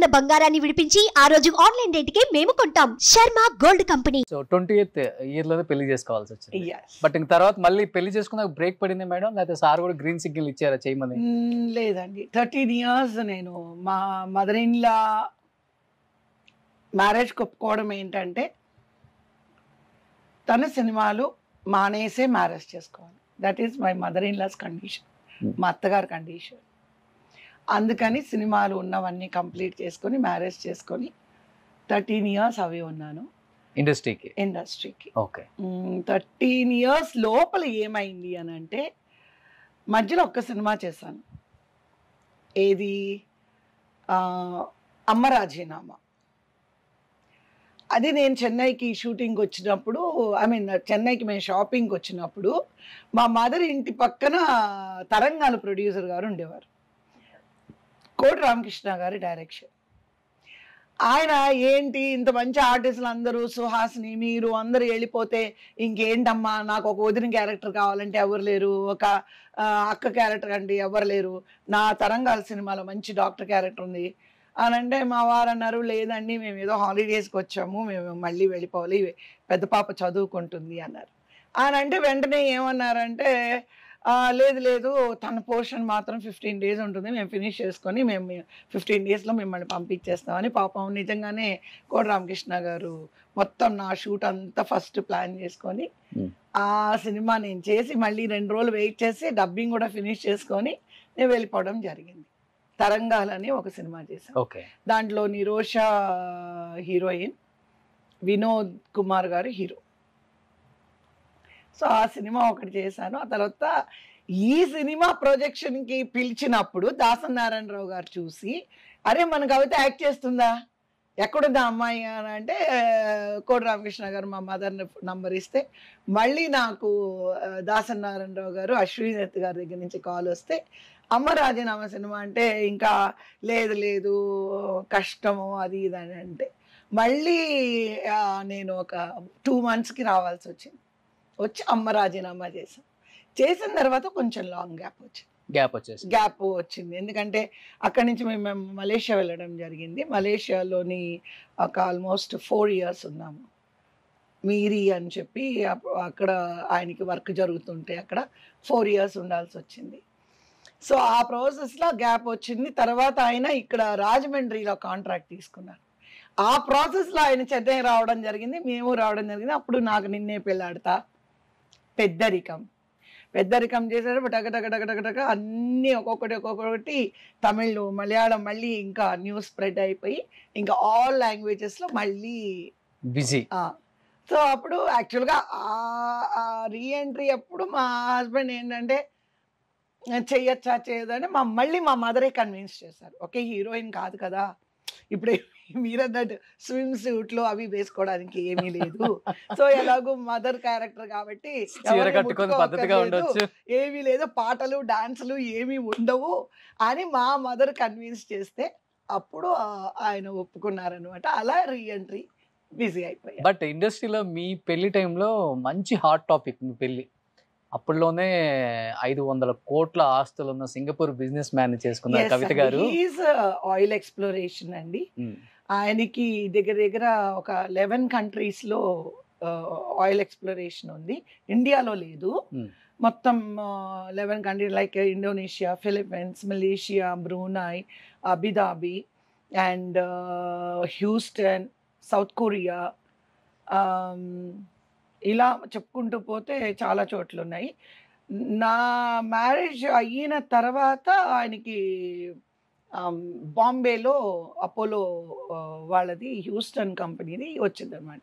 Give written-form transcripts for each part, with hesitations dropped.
ఉన్న బంగారాన్ని విడిపించి ఆ రోజు ఆన్లైన్ రేటుకే మేము కొంటాం. Sharma gold company. So 28th year లోనే పెళ్లి చేసుకోవాల్సి వచ్చింది. బట్ ఇంక తర్వాత మళ్ళీ పెళ్లి చేసుకున్నాక బ్రేక్ పడింది మేడం, లేకపోతే సార్ కూడా గ్రీన్ సిగ్నల్ ఇచ్చారా చేయమని? లేదండి, 13 years నేను మా మదర్ ఇన్ లా మ్యారేజ్ ఒప్పుకోవడం ఏంటంటే తన సినిమాలు మానేసే మ్యారేజ్ చేసుకోవాలి. That is my mother in law's condition, మా అత్తగారి కండిషన్. అందుకని సినిమాలు ఉన్నవన్నీ కంప్లీట్ చేసుకొని మ్యారేజ్ చేసుకొని 13 years అవి ఉన్నాను ఇండస్ట్రీకి. ఓకే. 13 years లోపల ఏమైంది అని అంటే మధ్యలో ఒక్క సినిమా చేశాను. ఏది అమ్మ రాజీనామా. అది నేను చెన్నైకి షూటింగ్ వచ్చినప్పుడు, చెన్నైకి మేము షాపింగ్కి వచ్చినప్పుడు మా మదర్ ఇంటి పక్కన తరంగాల ప్రొడ్యూసర్ గారు ఉండేవారు, కోటి రామకృష్ణ గారి డైరెక్షన్. ఆయన ఏంటి ఇంత మంచి ఆర్టిస్టులు అందరూ, సుహాసిని మీరు అందరూ వెళ్ళిపోతే ఇంకేంటమ్మా, నాకు ఒక వదిన క్యారెక్టర్ కావాలంటే ఎవరు లేరు, ఒక అక్క క్యారెక్టర్ అంటే ఎవరు లేరు, నా తరంగాల సినిమాలో మంచి డాక్టర్ క్యారెక్టర్ ఉంది అని అంటే మా వారు అన్నారు, లేదండి మేము ఏదో హాలిడేస్కి వచ్చాము, మేము మళ్ళీ వెళ్ళిపోవాలి, పెద్ద పాప చదువుకుంటుంది అన్నారు. అని అంటే వెంటనే ఏమన్నారంటే, లేదు తన పోర్షన్ మాత్రం 15 days ఉంటుంది, మేము ఫినిష్ చేసుకొని మేము 15 daysలో మిమ్మల్ని పంపించేస్తామని. పాపం నిజంగానే కోటి రామకృష్ణ గారు మొత్తం నా షూట్ అంతా ఫస్ట్ ప్లాన్ చేసుకొని ఆ సినిమా నేను చేసి మళ్ళీ 2 రోజులు వెయిట్ చేసి డబ్బింగ్ కూడా ఫినిష్ చేసుకొని నేను వెళ్ళిపోవడం జరిగింది. తరంగాలని ఒక సినిమా చేశాను. దాంట్లో నిరోషా హీరోయిన్, వినోద్ కుమార్ గారు హీరో. సో ఆ సినిమా ఒకటి చేశాను. ఆ తర్వాత ఈ సినిమా ప్రొజెక్షన్కి పిలిచినప్పుడు దాసన్ నారాయణరావు గారు చూసి, అరే మన కవిత యాక్ట్ చేస్తుందా, ఎక్కడుందా అమ్మాయి అని అంటే, కోటి రామకృష్ణ గారు మా మదర్ నంబర్ ఇస్తే మళ్ళీ నాకు దాసన్ నారాయణరావు గారు అశ్వినీదత్ గారి దగ్గర నుంచి కాల్ వస్తే, అమ్మ రాజీనామా సినిమా అంటే ఇంకా లేదు కష్టము అది ఇది అని అంటే మళ్ళీ నేను ఒక 2 monthsకి రావాల్సి వచ్చి అమ్మ రాజీనామా చేసిన తర్వాత కొంచెం లాంగ్ గ్యాప్ వచ్చింది. ఎందుకంటే అక్కడి నుంచి మేము మలేషియా వెళ్ళడం జరిగింది. మలేషియాలోని ఒక ఆల్మోస్ట్ 4 years ఉన్నాము. మీరీ అని చెప్పి అక్కడ ఆయనకి వర్క్ జరుగుతుంటే అక్కడ 4 years ఉండాల్సి వచ్చింది. సో ఆ ప్రాసెస్లో గ్యాప్ వచ్చింది. తర్వాత ఆయన ఇక్కడ రాజమండ్రిలో కాంట్రాక్ట్ తీసుకున్నారు. ఆ ప్రాసెస్లో ఆయన చెన్నై రావడం జరిగింది, మేము రావడం జరిగింది. అప్పుడు నాకు నిన్నే పెళ్ళాడతా, పెద్దరికం చేశారు. టక అన్నీ ఒక్కొక్కటి తమిళ్ మలయాళం మళ్ళీ ఇంకా న్యూస్ స్ప్రెడ్ అయిపోయి ఇంకా ఆల్ లాంగ్వేజెస్లో మళ్ళీ బిజీ. సో అప్పుడు యాక్చువల్గా రీఎంట్రీ అప్పుడు మా హస్బెండ్ ఏంటంటే చెయ్యొచ్చా చేయదని మళ్ళీ మా మదరే కన్విన్స్ చేశారు. ఓకే హీరోయిన్ కాదు కదా, ఇప్పుడు మీరన్నట్టు స్విమ్ సూట్లు అవి వేసుకోవడానికి ఏమీ లేదు, సో ఎలాగో మదర్ క్యారెక్టర్ కాబట్టి ఏమీ లేదు, పాటలు డాన్సులు ఏమీ ఉండవు అని మా మదర్ కన్విన్స్ చేస్తే అప్పుడు ఆయన ఒప్పుకున్నారనమాట. అలా రీఎంట్రీ బిజీ అయిపోయాయి. బట్ ఇండస్ట్రీలో మీ పెళ్లి టైంలో మంచి హాట్ టాపిక్ మీ పెళ్లి. అప్పుడులోనే 500 కోట్ల ఆస్తులు ఉన్న సింగపూర్ బిజినెస్ మ్యాన్ చేసుకున్నారు కవిత గారు. ఆయిల్ ఎక్స్ప్లోరేషన్ అండి. ఆయనకి దగ్గర ఒక 11 countries ఆయిల్ ఎక్స్ప్లోరేషన్ ఉంది. ఇండియాలో లేదు, మొత్తం 11 countries like Indonesia, Philippines, Malaysia, Brunei, Abu Dhabi and Houston, south Korea, ఇలా చెప్పుకుంటూ పోతే చాలా చోట్ల ఉన్నాయి. నా మ్యారేజ్ అయిన తర్వాత ఆయనకి బాంబేలో అపోలో వాళ్ళది హ్యూస్టన్ కంపెనీది వచ్చిందనమాట.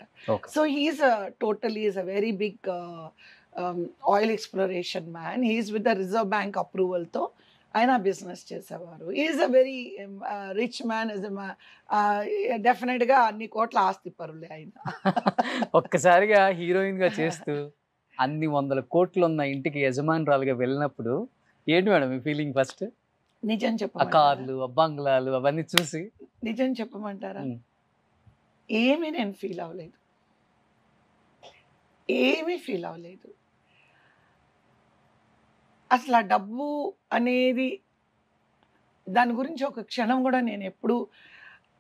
So he's totally is a very big oil exploration man. He's with the reserve bank అప్రూవల్తో ఆయన బిజినెస్ చేసేవారు. Is a very rich man. డెఫినెట్గా అన్ని కోట్ల ఆస్తి పరులే ఆయన. ఒక్కసారిగా హీరోయిన్ గా చేస్తూ అన్ని 100 కోట్లు ఉన్న ఇంటికి యజమానురాలుగా వెళ్ళినప్పుడు ఏంటి మేడం మీ ఫీలింగ్? ఫస్ట్ నిజం చెప్ప, కార్లు, బంగ్లాలు అవన్నీ చూసి నిజం చెప్పమంటారా, ఏమీ నేను ఫీల్ అవ్వలేదు, ఏమీ ఫీల్ అవ్వలేదు. అసలు ఆ డబ్బు అనేది దాని గురించి ఒక క్షణం కూడా నేను ఎప్పుడు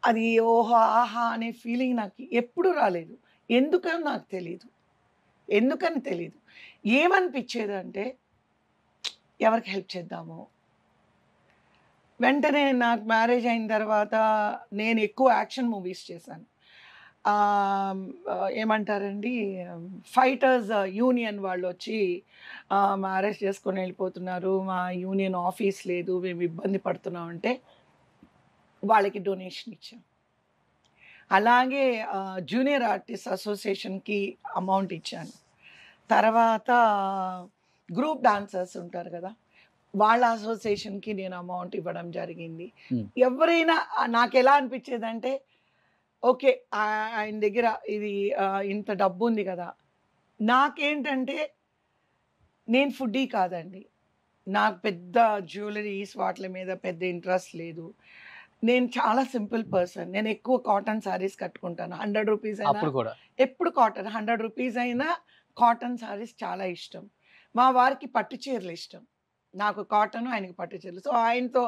అది ఓహో ఆహా అనే ఫీలింగ్ నాకు ఎప్పుడు రాలేదు. ఎందుకని నాకు తెలీదు. ఎందుకని తెలీదు. ఏమనిపించేదంటే ఎవరికి హెల్ప్ చేద్దాము. వెంటనే నాకు మ్యారేజ్ అయిన తర్వాత నేను ఎక్కువ యాక్షన్ మూవీస్ చేశాను. ఏమంటారండి, ఫైటర్స్ యూనియన్ వాళ్ళు వచ్చి మ్యారేజ్ చేసుకొని వెళ్ళిపోతున్నారు, మా యూనియన్ ఆఫీస్ లేదు, మేము ఇబ్బంది పడుతున్నాం అంటే వాళ్ళకి డొనేషన్ ఇచ్చాం. అలాగే జూనియర్ ఆర్టిస్ట్ అసోసియేషన్కి అమౌంట్ ఇచ్చాను. తర్వాత గ్రూప్ డాన్సర్స్ ఉంటారు కదా, వాళ్ళ అసోసియేషన్కి నేను అమౌంట్ ఇవ్వడం జరిగింది. ఎవరైనా నాకు ఎలా అనిపించేదంటే ఓకే ఆయన దగ్గర ఇది ఇంత డబ్బు ఉంది కదా. నాకేంటంటే నేను ఫుడ్డీ కాదండి, నాకు పెద్ద జ్యువెలరీస్ వాటి మీద పెద్ద ఇంట్రెస్ట్ లేదు. నేను చాలా సింపుల్ పర్సన్. నేను ఎక్కువ కాటన్ శారీస్ కట్టుకుంటాను. 100 రూపీస్ అయినా ఎప్పుడు కాటన్, 100 రూపీస్ అయినా కాటన్ శారీస్ చాలా ఇష్టం. మా వారికి పట్టు చీరలు ఇష్టం, నాకు కాటన్, ఆయనకి పట్టు చీరలు. సో ఆయనతో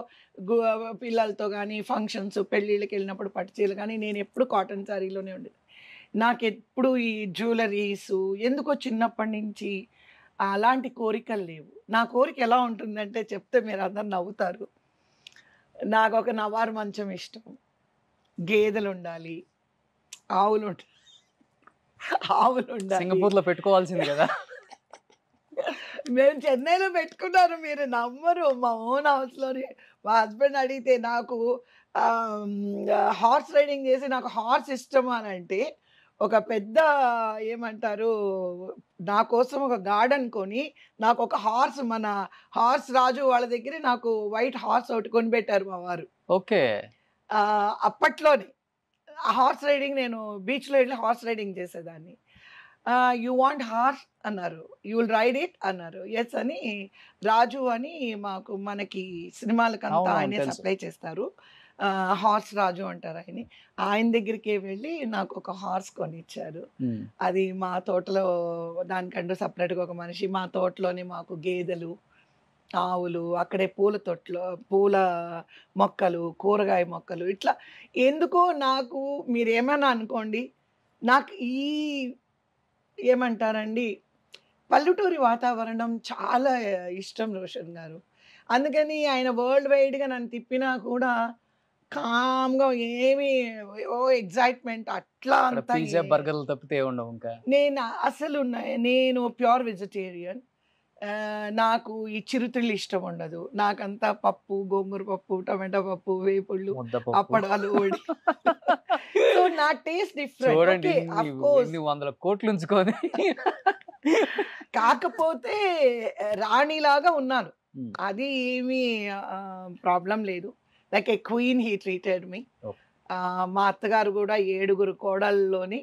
పిల్లలతో కానీ ఫంక్షన్స్ పెళ్ళిళ్ళకి వెళ్ళినప్పుడు పట్టు చీరలు, కానీ నేను ఎప్పుడు కాటన్ శారీలోనే ఉండేది. నాకు ఎప్పుడు ఈ జ్యువెలరీస్ ఎందుకో చిన్నప్పటి నుంచి అలాంటి కోరికలు లేవు. నా కోరిక ఎలా ఉంటుందంటే చెప్తే మీరు అందరు నవ్వుతారు. నాకు ఒక నవారు మంచం ఇష్టం, గేదెలు ఉండాలి, ఆవులు ఉండాలి. సింగపూర్లో పెట్టుకోవాల్సింది కదా. మేము చెన్నైలో పెట్టుకున్నాను, మీరు నమ్మరు. మా ఓన్ హౌస్లోని మా హస్బెండ్ అడిగితే నాకు హార్స్ రైడింగ్ చేసి నాకు హార్స్ ఇష్టం అని అంటే ఒక పెద్ద ఏమంటారు నా కోసం ఒక గార్డెన్ కొని నాకు ఒక హార్స్, మన హార్స్ రాజు వాళ్ళ దగ్గర నాకు వైట్ హార్స్ ఒకటి కొనిపెట్టారు మా వారు. ఓకే. అప్పట్లోనే హార్స్ రైడింగ్, నేను బీచ్లో వెళ్ళి హార్స్ రైడింగ్ చేసేదాన్ని. యూ వాంట్ హార్స్ అన్నారు, యూ విల్ రైడ్ ఇట్ అన్నారు. ఎస్ అని రాజు అని మనకి సినిమాలకంతా ఆయనే సప్లై చేస్తారు, హార్స్ రాజు అంటారు ఆయన దగ్గరికి వెళ్ళి నాకు ఒక హార్స్ కొనిచ్చారు. అది మా తోటలో, దానికంటూ సపరేట్గా ఒక మనిషి, మా తోటలోనే మాకు గేదెలు, ఆవులు, అక్కడే పూల తోటలో పూల మొక్కలు, కూరగాయ మొక్కలు, ఇట్లా ఎందుకో నాకు మీరేమన్నా అనుకోండి, నాకు ఈ ఏమంటారండి పల్లెటూరి వాతావరణం చాలా ఇష్టం రోషన్ గారు. అందుకని ఆయన వరల్డ్ వైడ్గా నన్ను తిప్పినా కూడా కామ్గా ఏమి ఎగ్జైట్మెంట్ అట్లా అంతా బర్గర్లు తప్పితే ఉండవు. ఇంకా నేను ప్యూర్ వెజిటేరియన్. నాకు ఈ చిరుతిళ్ళు ఇష్టం ఉండదు. నాకంతా పప్పు, గోంగూర పప్పు, టమాటా పప్పు, వేపుళ్ళు, అప్పడాలు, సో నా టేస్ట్ డిఫరెంట్. 100 కోట్లు ఉంచుకొని కాకపోతే రాణిలాగా ఉన్నాను, అది ఏమీ ప్రాబ్లం లేదు. Like a queen he treated me. మా అత్తగారు కూడా 7 కోడల్లోని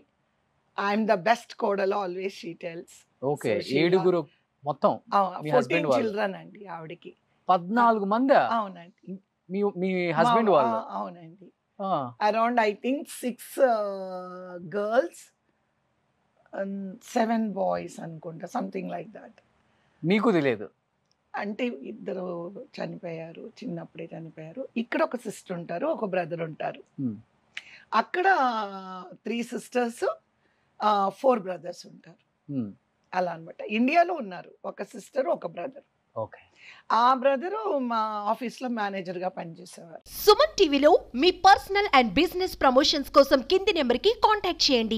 ఐఎమ్ ద బెస్ట్ కోడల్ ఆల్వేస్ షీ టెల్స్. ఓకే, 7 మొత్తం 14 చిల్డ్రన్ అండి ఆవిడకి. 14 మంది? అవునండి. మీ హస్బెండ్ వాళ్ళు? అవునండి. Around I think 6 girls and 7 boys అనుకుంటా, సంథింగ్ లైక్ దాట్. మీకు తెలియదు అంటే ఇద్దరు చనిపోయారు, చిన్నప్పుడే చనిపోయారు. ఇక్కడ ఒక సిస్టర్ ఉంటారు, ఒక బ్రదర్ ఉంటారు. అక్కడ 3 సిస్టర్స్ 4 బ్రదర్స్ ఉంటారు. అలా అనమాట. ఇండియాలో ఉన్నారు ఒక సిస్టర్, ఒక బ్రదర్. ఓకే. ఆ బ్రదరు మా ఆఫీస్లో మేనేజర్గా పనిచేసేవారు. సుమన్ టీవీలో మీ పర్సనల్ అండ్ బిజినెస్ ప్రమోషన్స్ కోసం కింది నెంబర్కి కాంటాక్ట్ చేయండి.